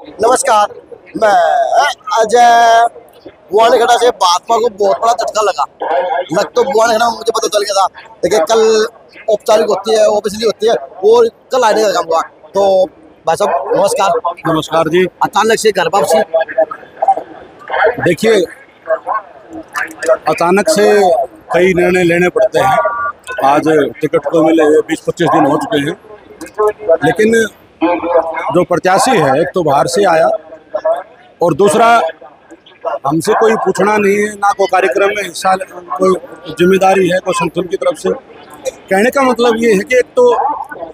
नमस्कार, मैं अजय। बुआनेखड़ा से भाजपा को बहुत बड़ा झटका लगा। तो बुआनेखड़ा में मुझे पता चल गया था, देखिए कल औपचारिक होती है, ऑफिशियली होती है, और कल आने का काम हुआ। तो भाई साहब नमस्कार। नमस्कार जी। अचानक से घर वापसी। देखिए, अचानक से कई निर्णय लेने पड़ते हैं। आज टिकट को मिले 20-25 दिन हो चुके हैं, लेकिन जो प्रत्याशी है, एक तो बाहर से आया और दूसरा हमसे कोई पूछना नहीं है, ना कोई कार्यक्रम में हिस्सा, कोई जिम्मेदारी है कोई संगठन की तरफ से। कहने का मतलब ये है कि एक तो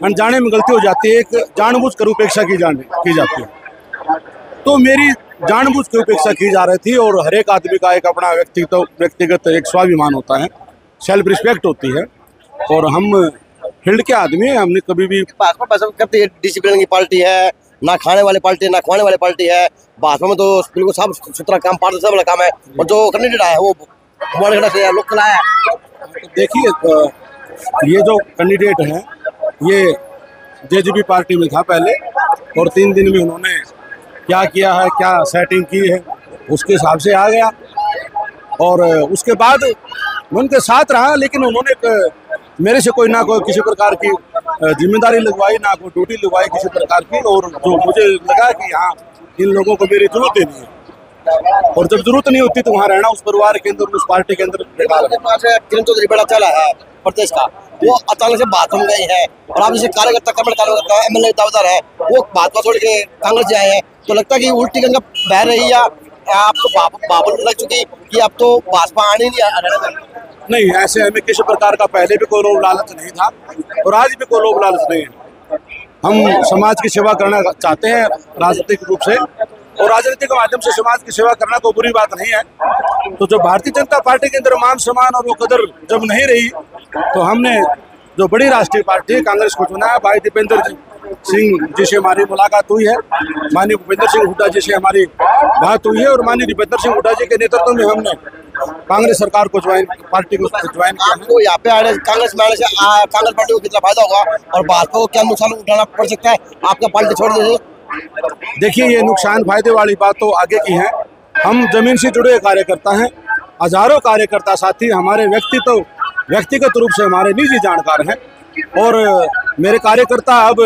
अनजाने में गलती हो जाती है, एक जानबूझकर उपेक्षा की जाती है। तो मेरी जानबूझ के उपेक्षा की जा रही थी, और हर एक आदमी का एक अपना व्यक्तिगत एक स्वाभिमान होता है, सेल्फ रिस्पेक्ट होती है, और हम फील्ड के आदमी हैं। हमने कभी भी भाजपा करती है, डिसिप्लिन की पार्टी है, ना खाने वाली पार्टी ना खुआने वाली पार्टी है। भाजपा में तो बिल्कुल साफ सुथरा काम, पारदर्शी वाला काम है। और जो कैंडिडेट आया है वो बुआनेखड़ा से लोकल आया है। देखिए, ये जो कैंडिडेट हैं, ये जेजेपी पार्टी में था पहले, और 3 दिन में उन्होंने क्या किया है, क्या सेटिंग की है, उसके हिसाब से आ गया। और उसके बाद मैं उनके साथ रहा, लेकिन उन्होंने मेरे से कोई ना कोई किसी प्रकार की जिम्मेदारी लगवाई, ना कोई ड्यूटी लगवाई किसी प्रकार की। और जो मुझे लगा कि हाँ, इन लोगों को मेरी जरूरत ही नहीं है, और जब जरूरत नहीं होती तो वहाँ रहना उस परिवार के अंदर, उस पार्टी के अंदर। किरण चौधरी बड़ा चला है प्रदेश का, वो अचानक से भाजपा में गई है, और आप जैसे कार्यकर्ता एमएलए दावेदार है, वो भाजपा छोड़ के कांग्रेस जाए हैं। तो लगता है कि उल्टी गंगा बह रही, या आपको बाबुल लग चुकी कि अब तो भाजपा आने नहीं, ऐसे हमें किसी प्रकार का पहले भी कोई लोभ लालच नहीं था, और आज भी कोई लोभ लालच नहीं है। हम समाज की सेवा करना चाहते हैं राजनीतिक रूप से, और राजनीति के माध्यम से समाज की सेवा करना कोई बुरी बात नहीं है। तो जो भारतीय जनता पार्टी के अंदर मान सम्मान और वो कदर जब नहीं रही, तो हमने जो बड़ी राष्ट्रीय पार्टी है कांग्रेस को चुना है। भाई दीपेंद्र सिंह जी से हमारी मुलाकात हुई है, माननीय भूपेंद्र सिंह हुड्डा जी से हमारी बात हुई है, और माननीय दीपेंद्र सिंह हुड्डा जी के नेतृत्व में हमने कांग्रेस सरकार को पार्टी को ज्वाइन किया। आपको यहाँ पे आने कांग्रेस में आने से कांग्रेस पार्टी को कितना फायदा होगा, और भाजपा को क्या नुकसान उठाना पड़ सकता है आपका पार्टी छोड़ दीजिए? देखिए, ये नुकसान फायदे वाली बात तो आगे की है। हम जमीन से जुड़े कार्यकर्ता हैं, हजारों कार्यकर्ता साथी हमारे व्यक्तिगत रूप से हमारे निजी जानकार हैं, और मेरे कार्यकर्ता अब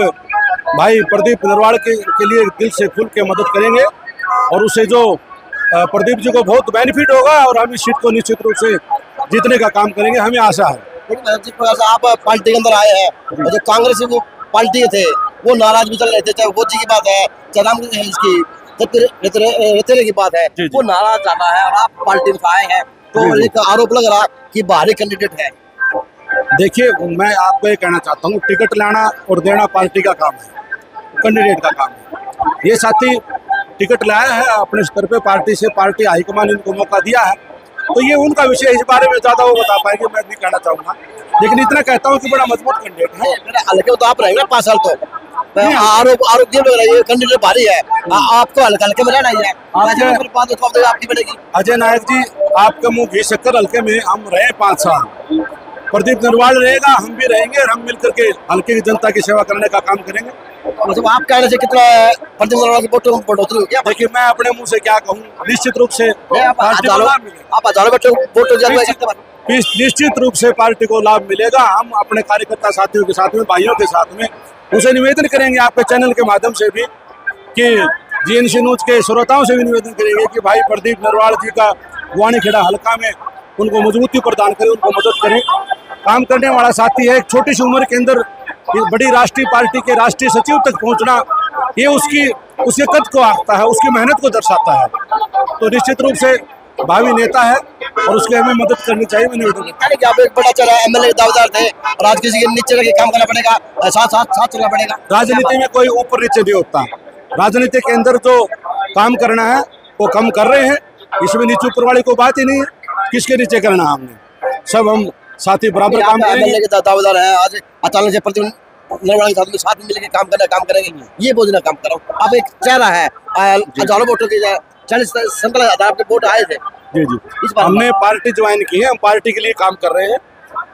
भाई प्रदीप नरवाल के लिए दिल से खुल के मदद करेंगे, और उससे जो प्रदीप जी को बहुत बेनिफिट होगा, और हम इस सीट को निश्चित रूप से जीतने का काम करेंगे, हमें आशा है। जिस प्रकार से आप पार्टी के अंदर आए हैं, और जो कांग्रेस वो पार्टी थे वो नाराज भी चल रहे थे, चाहे वो जी की बात है, चाहे राम इसकी रेतरे की बात है, वो नाराज जाना है, और आप पार्टी में आए हैं। तो एक आरोप लग रहा कि बाहरी कैंडिडेट है। देखिए, मैं आपको ये कहना चाहता हूँ, टिकट लाना और देना पार्टी का काम है, कैंडिडेट का काम है। ये साथी टिकट लाया है अपने स्तर पे, पार्टी से, पार्टी हाईकमान ने इनको मौका दिया है, तो ये उनका विषय, इस बारे में ज्यादा वो बता पाएंगे, मैं नहीं कहना चाहूँगा। लेकिन इतना कहता हूँ कि बड़ा मजबूत कैंडिडेट है। हल्के तो आप रहेंगे 5 साल, तो आरोप ये लग रहा है कैंडिडेट भारी है, आपको हल्के में रहना ही है। आपकी बनेगी। अजय नायक जी, आपका मुंह घी शक्कर, हल्के में हम रहे 5 साल, प्रदीप नरवाल रहेगा, हम भी रहेंगे, और हम मिलकर के हल्के की जनता की सेवा करने का काम करेंगे। मतलब आप कहने से कितना प्रदीप नरवाल की वोटों में बढ़ोतरी हो गया? देखिए, मैं अपने मुंह से क्या कहूँ, निश्चित रूप से आप हजारों बच्चों वोट, निश्चित रूप से पार्टी को लाभ मिलेगा। हम अपने कार्यकर्ता साथियों के साथ में, भाइयों के साथ में उसे निवेदन करेंगे, आपके चैनल के माध्यम से भी, कि जीएनसी न्यूज के श्रोताओं से भी निवेदन करेंगे कि भाई प्रदीप नरवाल जी का बुआनेखड़ा हल्का में उनको मजबूती प्रदान करें, उनको मदद करें। काम करने वाला साथी है, एक छोटी सी उम्र के अंदर बड़ी राष्ट्रीय पार्टी के राष्ट्रीय सचिव तक पहुंचना, ये उसके कद को आंकता है, उसकी मेहनत को दर्शाता है। तो निश्चित रूप से भावी नेता है, और उसके हमें मदद करनी चाहिए। आप एक बड़ा चला एमएलए दावेदार थे, और आज किसी के नीचे रह के काम करना पड़ेगा, साथ चलना पड़ेगा। राजनीति में कोई ऊपर नीचे नहीं होता, राजनीति के अंदर जो काम करना है वो कम कर रहे हैं, इसमें नीचे ऊपर वाली कोई बात ही नहीं है। किसके नीचे करना है, हमने सब हम साथी बराबर काम करेंगे। दावेदार है, आज अचानक से प्रदीप नरवाल के साथ में मिलकर काम करेंगे, ये बोझना काम करो। अब एक चेहरा है, हजारों वोटों की 40-45 आपके वोट आए थे। जी जी, हमने पार्टी ज्वाइन की है, हम पार्टी के लिए काम कर रहे हैं,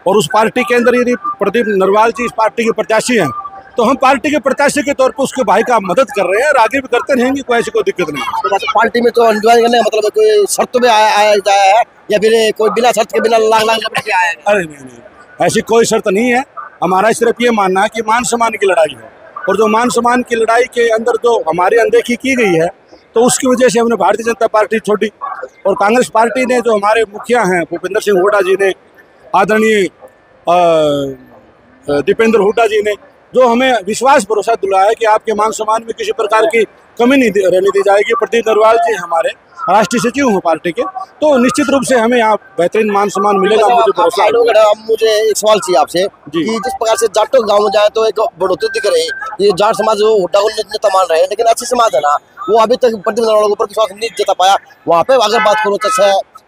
और उस पार्टी के अंदर यदि प्रदीप नरवाल जी इस पार्टी के प्रत्याशी हैं, तो हम पार्टी के प्रत्याशी के तौर पर उसके भाई का मदद कर रहे हैं और आगे भी करते रहेंगे, कोई ऐसी कोई दिक्कत नहीं। तो बस पार्टी में तो ज्वाइन करने का मतलब कोई शर्त में आया जाया है या फिर कोई बिना शर्त के बिना लाख लाख रुपए के आया है? अरे नहीं, ऐसी कोई शर्त नहीं है। हमारा सिर्फ ये मानना है कि मान सम्मान की लड़ाई है, और जो मान सम्मान की लड़ाई के अंदर जो हमारी अनदेखी की गई है, तो उसकी वजह से हमने भारतीय जनता पार्टी छोड़ी। और कांग्रेस पार्टी ने, जो हमारे मुखिया हैं भूपेंद्र सिंह हुड्डा जी ने, आदरणीय दीपेंद्र हुड्डा जी ने जो हमें विश्वास भरोसा दिलाया कि आपके मान सम्मान में किसी प्रकार की कमी नहीं रहने दी जाएगी। प्रदीप नरवाल जी हमारे राष्ट्रीय सचिव हैं पार्टी के, तो निश्चित रूप से हमें यहाँ बेहतरीन मान सम्मान मिलेगा, मुझे भरोसा है। मुझे एक सवाल चाहिए आपसे कि जिस प्रकार से जाटों गाँव में जाए तो एक बढ़ोतरी दिख रही है। ये जाट समाज हुड्डा को नेता मान रहे हैं, लेकिन अच्छी समाज है ना, वो अभी तक प्रदीप नरवाल के ऊपर विश्वास नहीं जता पाया। वहाँ पे अगर बात करो तो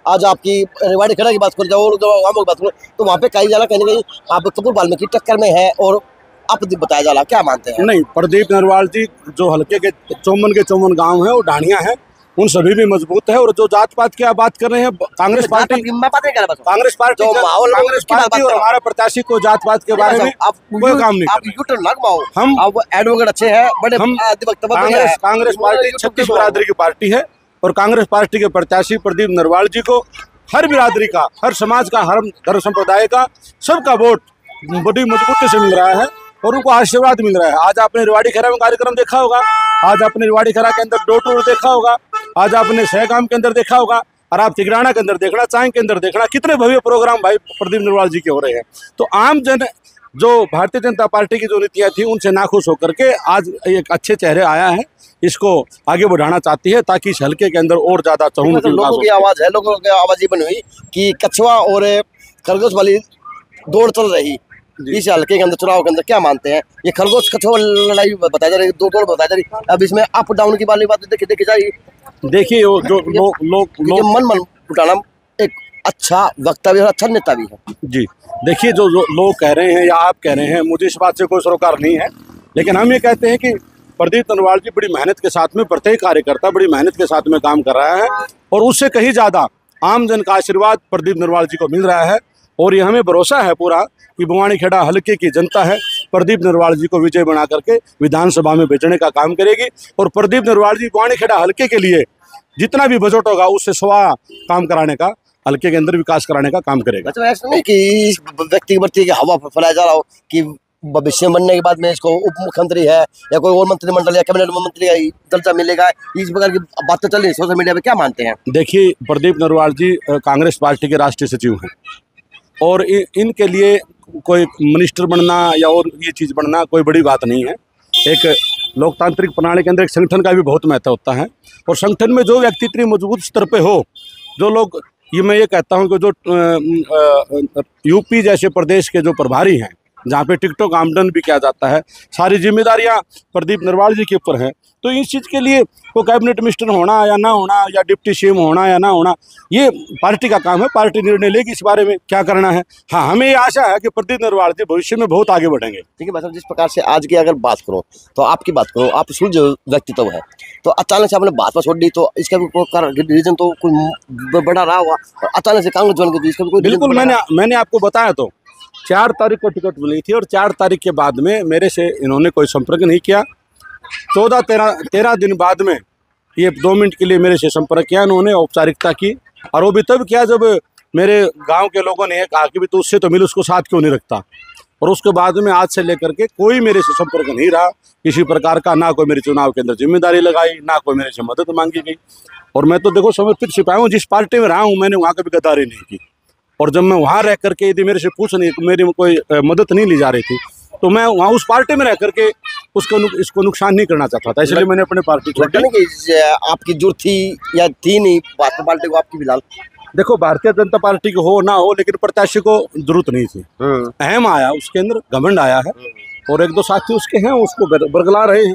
आज आपकी रेवाड़ी खड़ा की बात करो, की बात करो, तो वहाँ पे कहीं जाला कहीं ना कहीं आप कपूर वाल्मीकि टक्कर में है, और आप बताया जाला क्या मानते हैं? नहीं, प्रदीप नरवाल जी जो हल्के के चौमन गांव है, वो ढाणिया है, उन सभी भी मजबूत है। और जो जात पात की आप बात कर रहे हैं, कांग्रेस पार्टी और हमारा प्रत्याशी को जात पात के बारे में कोई काम नहीं। आप यूटर्न ना घुमाओ, हम एडवोकेट अच्छे हैं, बड़े कांग्रेस पार्टी 36 बिरादरी की पार्टी है, और कांग्रेस पार्टी के प्रत्याशी प्रदीप नरवाल जी को हर बिरादरी का, हर समाज का, हर धर्म संप्रदाय का, सबका वोट बड़ी मजबूती से मिल रहा है और उनको आशीर्वाद मिल रहा है। आज आपने रेवाड़ी खैरा में कार्यक्रम देखा होगा, आज आपने रेवाड़ी खैरा के अंदर डोर टू डोर देखा होगा, आज आपने सहगाम के अंदर देखा होगा, और आप तिगराना के अंदर देखना, चांग के अंदर देखना, कितने भव्य प्रोग्राम भाई प्रदीप नरवाल जी के हो रहे हैं। तो आम जन जो भारतीय जनता पार्टी की जो नीतियाँ थी उनसे नाखुश होकर के आज एक अच्छे चेहरे आया है, इसको आगे बढ़ाना चाहती है ताकि इस हल्के के अंदर और ज्यादा चहुमुखी लोगों की आवाज है, लोगों की आवाज ये बनी हुई कि कछुआ और खरगोश वाली दौड़ चल रही इस हल्के के अंदर, चुनाव के अंदर। क्या मानते हैं, ये खरगोश कछुआ लड़ाई बताई जा रही, दो दौड़ बताई जा रही, अब इसमें अप डाउन की वाली बात देखी जा रही। देखिए, जो लोग मन उठाना एक अच्छा वक्ता भी है, अच्छा नेता भी है। जी देखिए, जो लोग कह रहे हैं या आप कह रहे हैं, मुझे इस बात से कोई सरोकार नहीं है, लेकिन हम ये कहते हैं कि प्रदीप नरवाल जी बड़ी मेहनत के साथ में, प्रत्येक कार्यकर्ता बड़ी मेहनत के साथ में काम कर रहा है, और उससे कहीं ज्यादा आम जन का आशीर्वाद प्रदीप नरवाल जी को मिल रहा है। और ये हमें भरोसा है पूरा कि बवानी खेड़ा हल्के की जनता है, प्रदीप नरवाल जी को विजय बना करके विधानसभा में भेजने का काम करेगी। और प्रदीप नरवाल जी बवानी खेड़ा हल्के के लिए जितना भी बजट होगा उससे सवा काम कराने का, हल्के के अंदर विकास कराने का काम करेगा। अच्छा, ऐसा नहीं कि व्यक्ति की हवा फैलाया जा रहा हो कि भविष्य बनने के बाद में इसको उप मुख्यमंत्री है या कोई और मंत्रिमंडल या कैबिनेट मंत्री का दर्जा मिलेगा, इस प्रकार की बातें चल रही सोशल मीडिया पे, क्या मानते हैं? देखिए, प्रदीप नरवाल जी कांग्रेस पार्टी के राष्ट्रीय सचिव हैं, और इनके लिए कोई मिनिस्टर बनना या और ये चीज़ बनना कोई बड़ी बात नहीं है। एक लोकतांत्रिक प्रणाली के अंदर एक संगठन का भी बहुत महत्व होता है, और संगठन में जो व्यक्ति इतनी मजबूत स्तर पे हो, जो लोग, ये मैं ये कहता हूँ कि जो यूपी जैसे प्रदेश के जो प्रभारी हैं, जहाँ पे टिकटों का आमदन भी किया जाता है, सारी जिम्मेदारियाँ प्रदीप नरवाल जी के ऊपर हैं। तो इस चीज़ के लिए वो कैबिनेट मिनिस्टर होना या ना होना, या डिप्टी सीएम होना या ना होना, ये पार्टी का काम है, पार्टी निर्णय लेगी इस बारे में क्या करना है। हाँ, हमें ये आशा है कि प्रदीप नरवाल जी भविष्य में बहुत आगे बढ़ेंगे। ठीक है भाई साहब, जिस प्रकार से आज की अगर बात करो तो आपकी बात करो, आप सुलझ व्यक्तित्व है, तो अचानक से आपने बात पर छोड़ दी, तो इसका भी रीजन तो कोई बड़ा रहा होगा, और अचानक से कांग्रेस ज्वाइन कर दी, इसका भी कोई? बिल्कुल, मैंने आपको बताया, तो 4 तारीख को टिकट मिली थी, और 4 तारीख के बाद में मेरे से इन्होंने कोई संपर्क नहीं किया। 13 दिन बाद में ये 2 मिनट के लिए मेरे से संपर्क किया इन्होंने, औपचारिकता की, और वो भी तब किया जब मेरे गांव के लोगों ने कहा कि भी तो उससे तो मिल, उसको साथ क्यों नहीं रखता। और उसके बाद में आज से लेकर के कोई मेरे से संपर्क नहीं रहा किसी प्रकार का, ना कोई मेरे चुनाव के अंदर जिम्मेदारी लगाई, ना कोई मेरे से मदद मांगी गई। और मैं तो देखो समर्पित सिपाही हूँ, जिस पार्टी में रहा हूँ मैंने वहाँ कभी गद्दारी नहीं की, और जब मैं वहाँ रह करके यदि मेरे से मेरी कोई मदद नहीं ली जा रही थी, तो मैं वहाँ उस पार्टी में रह करके इसको नुकसान नहीं करना चाहता था, इसलिए मैंने अपनी पार्टी छोड़ी। नहीं कि आपकी जरूरत थी या थी नहीं भाजपा पार्टी को आपकी? फिलहाल देखो, भारतीय जनता पार्टी को हो ना हो, लेकिन प्रत्याशी को जरूरत नहीं थी। अहम आया उसके अंदर, घमंड आया है, और 1-2 साथी उसके हैं, उसको बरगला रहे हैं,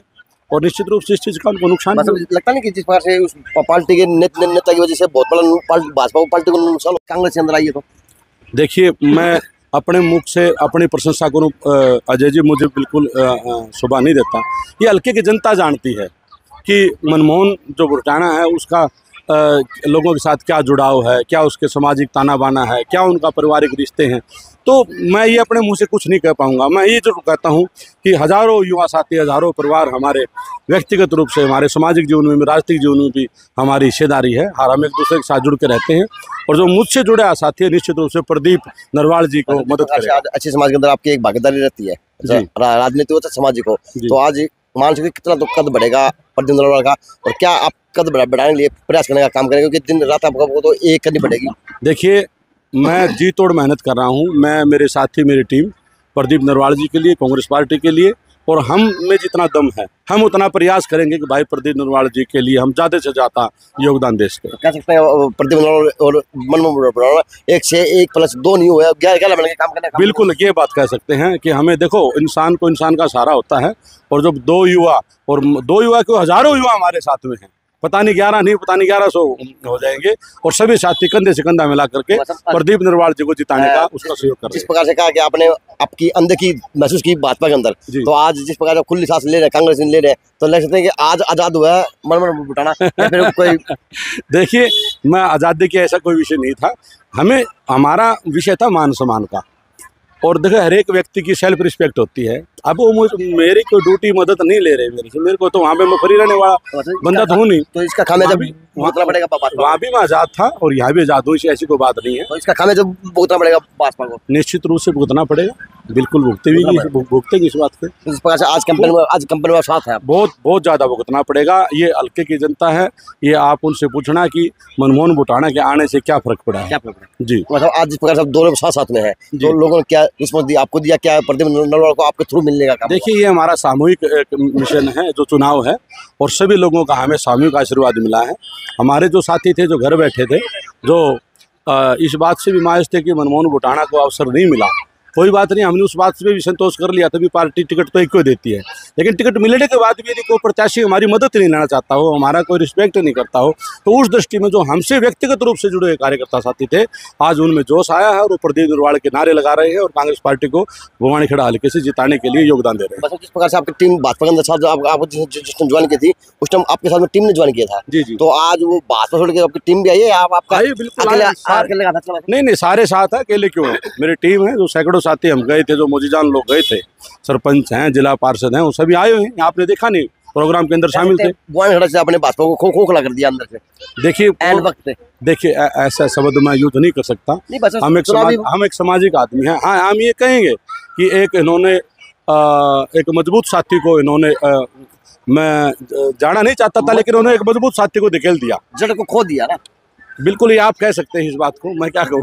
और निश्चित रूप से इस चीज़ का उनको नुकसान लगता नहीं कि जिस प्रकार से उस पार्टी के नेता की वजह से बहुत बड़ा भाजपा पार्टी को नुकसान कांग्रेस के अंदर आई है। तो देखिए, मैं अपने मुख से अपनी प्रशंसा करूँ अजय जी, मुझे बिल्कुल शोभा नहीं देता। ये हल्के की जनता जानती है कि मनमोहन जो बुटाना है उसका लोगों के साथ क्या जुड़ाव है, क्या उसके सामाजिक ताना बाना है, क्या उनका पारिवारिक रिश्ते हैं, तो मैं ये अपने मुंह से कुछ नहीं कह पाऊंगा। मैं ये जरूर कहता हूं कि हज़ारों युवा साथी, हज़ारों परिवार हमारे व्यक्तिगत रूप से, हमारे सामाजिक जीवन में, राजनीतिक जीवन में भी हमारी हिस्सेदारी है और हम एक दूसरे के साथ जुड़ के रहते हैं। और जो मुझसे जुड़े साथी है, निश्चित रूप से प्रदीप नरवाल जी को मदद करेगा। अच्छे समाज के अंदर आपकी एक भागीदारी रहती है, राजनीति हो तो सामाजिक हो, तो आज मानसिक कितना तो कद बढ़ेगा प्रदीप नरवाल का, और क्या आप कद बढ़ाने के लिए प्रयास करने का काम करेंगे, क्योंकि दिन रात आपको तो एक करनी पड़ेगी। देखिए, मैं जी तोड़ मेहनत कर रहा हूँ, मैं, मेरे साथी, मेरी टीम प्रदीप नरवाल जी के लिए, कांग्रेस पार्टी के लिए, और हम में जितना दम है हम उतना प्रयास करेंगे कि भाई प्रदीप नरवाल जी के लिए हम ज़्यादा से ज़्यादा योगदान दे सकें। कह सकते हैं प्रदीप नरवाल और मनमोहन बुटाना 1 से 1+2 नहीं हुआ, 11 मिलकर काम करने का। बिल्कुल ये बात कह सकते हैं कि हमें, देखो, इंसान को इंसान का सहारा होता है, और जब दो युवा क्यों हज़ारों युवा हमारे साथ में हैं, पता नहीं 11 नहीं, पता नहीं 1100 हो जाएंगे, और सभी साथी कंधे से कंधा मिला करके प्रदीप नरवाल जी को जिताने का उसका सहयोग कर रहे हैं। जिस प्रकार से कहा कि आपने आपकी अंदर की महसूस की भाजपा के अंदर, तो आज जिस प्रकार से खुली सांस ले रहे हैं, कांग्रेस ले रहे हैं, तो लग सकते हैं कि आज आज़ाद हुआ है मनमोहन बुटाना या फिर कोई देखिए, मैं आज़ादी की ऐसा कोई विषय नहीं था, हमें, हमारा विषय था मान सम्मान का। और देखो, हर एक व्यक्ति की सेल्फ रिस्पेक्ट होती है। अब वो मेरी कोई ड्यूटी मदद नहीं ले रहे मेरे को, तो वहाँ पे मैं फ्री रहने वाला बंदा तो हूँ नहीं, तो इसका खामियाजा भुगतना पड़ेगा भाजपा को। वहाँ भी मैं आज़ाद था और यहाँ भी आज़ाद हूँ, ऐसी कोई बात नहीं है। तो इसका खामियाजा भुगतना पड़ेगा भाजपा को, निश्चित रूप से भुगतना पड़ेगा, बिल्कुल भुगतेगी इस बात पे। इस प्रकार से आज कंपनी में साथ है, बहुत ज़्यादा भुगतना पड़ेगा। ये हल्के की जनता है, ये आप उनसे पूछना कि मनमोहन बुटाना के आने से क्या फर्क पड़ा है। क्या फर्क पड़ा जी, मतलब आज जिस प्रकार से दोनों साथ में है, तो लोगों ने क्या रिस्पॉन्स दिया, आपको दिया क्या, प्रदीप नरवाल को आपके थ्रू मिलने का काम? देखिए, ये हमारा सामूहिक एक मिशन है, जो चुनाव है, और सभी लोगों का हमें सामूहिक आशीर्वाद मिला है। हमारे जो साथी थे, जो घर बैठे थे, जो इस बात से भी मायूस थे कि मनमोहन बुटाना को अवसर नहीं मिला, कोई बात नहीं, हमने उस बात से भी संतोष कर लिया, तभी पार्टी टिकट तो एक को देती है। लेकिन टिकट मिलने के बाद भी यदि कोई प्रत्याशी हमारी मदद नहीं लेना चाहता हो, हमारा कोई रिस्पेक्ट नहीं करता हो, तो उस दृष्टि में जो हमसे व्यक्तिगत रूप से जुड़े हुए कार्यकर्ता साथी थे, आज उनमें जोश आया है और वो प्रदीप नरवाल के नारे लगा रहे हैं और कांग्रेस पार्टी को भवानीखेड़ा हल्के से जिताने के लिए योगदान दे रहे हैं। जिस प्रकार से आपकी टीम भाजपा के अंदर साथ आपको जिस टाइम ज्वाइन की थी, उस टाइम आपके साथ में टीम ने ज्वाइन किया था। जी जी। तो आज वो भाजपा छोड़ के आपकी टीम भी आई है, आपका बिल्कुल नहीं, सारे साथ है, अकेले क्यों है, मेरी टीम है, जो सैकड़ों साथी हम गए थे, जो मोजीजान लोग गए थे, सरपंच हैं, जिला पार्षद हैं, वो सभी आए हुए हैं। आपने देखा नहीं, प्रोग्राम के अंदर शामिल थे। भवानीखेड़ा से आपने भाजपा को खोखला कर दिया अंदर से, देखिए एंड वक्त पे। देखिए, ऐसा शब्द मैं यूज नहीं कर सकता, हम एक सामाजिक आदमी हैं। हाँ, हम ये कहेंगे कि एक इन्होंने एक मजबूत साथी को इन्होंने, मैं जाना नहीं चाहता था, लेकिन उन्होंने एक मजबूत साथी को धकेल दिया, जड़ को खो दिया ना। बिल्कुल, ये आप कह सकते हैं इस बात को, मैं क्या कहूँ,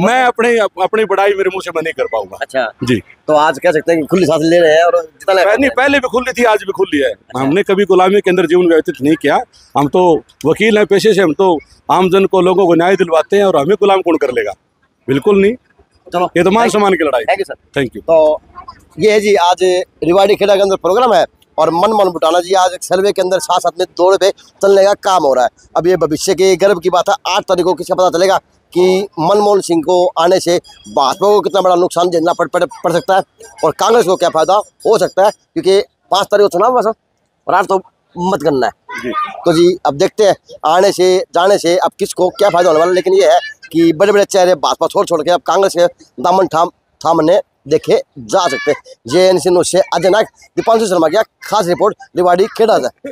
मैं अपनी बड़ाई मेरे मुंह से मैं नहीं कर पाऊंगा। अच्छा जी, तो आज कह सकते हैं कि खुली सांस ले रहे हैं, और नहीं, पहले भी खुली थी, आज भी खुली है। हमने कभी गुलामी के अंदर जीवन व्यतीत नहीं किया, हम तो वकील हैं पेशे से, हम तो आम जन को, लोगों को न्याय दिलवाते हैं, और हमें गुलाम कौन कर लेगा, बिल्कुल नहीं। चलो, ये तो मान सम्मान की लड़ाई। Thank you sir. Thank you. तो ये है जी, आज रिवाड़ीखेड़ा के अंदर प्रोग्राम है, और मनमोहन बुटाना जी आज एक सर्वे के अंदर साथ में दौड़ पे चलने का काम हो रहा है। अब ये भविष्य के गर्व की बात है, 8 तारीख को किसका पता चलेगा कि मनमोहन सिंह को आने से भाजपा को कितना बड़ा नुकसान झेलना पड़ सकता है, और कांग्रेस को क्या फायदा हो सकता है, क्योंकि 5 तारीख को चुनाव बस, और आज तो मत करना है जी। तो जी, अब देखते हैं आने से जाने से अब किसको क्या फायदा होने वाला। लेकिन ये है कि बड़े बड़े चेहरे भाजपा छोड़ के अब कांग्रेस के दामन थामने देखे जा सकते हैं। JNC न्यूज़ से अजय नायक, दीपांशु शर्मा की खास रिपोर्ट रिवाड़ीखेड़ा से।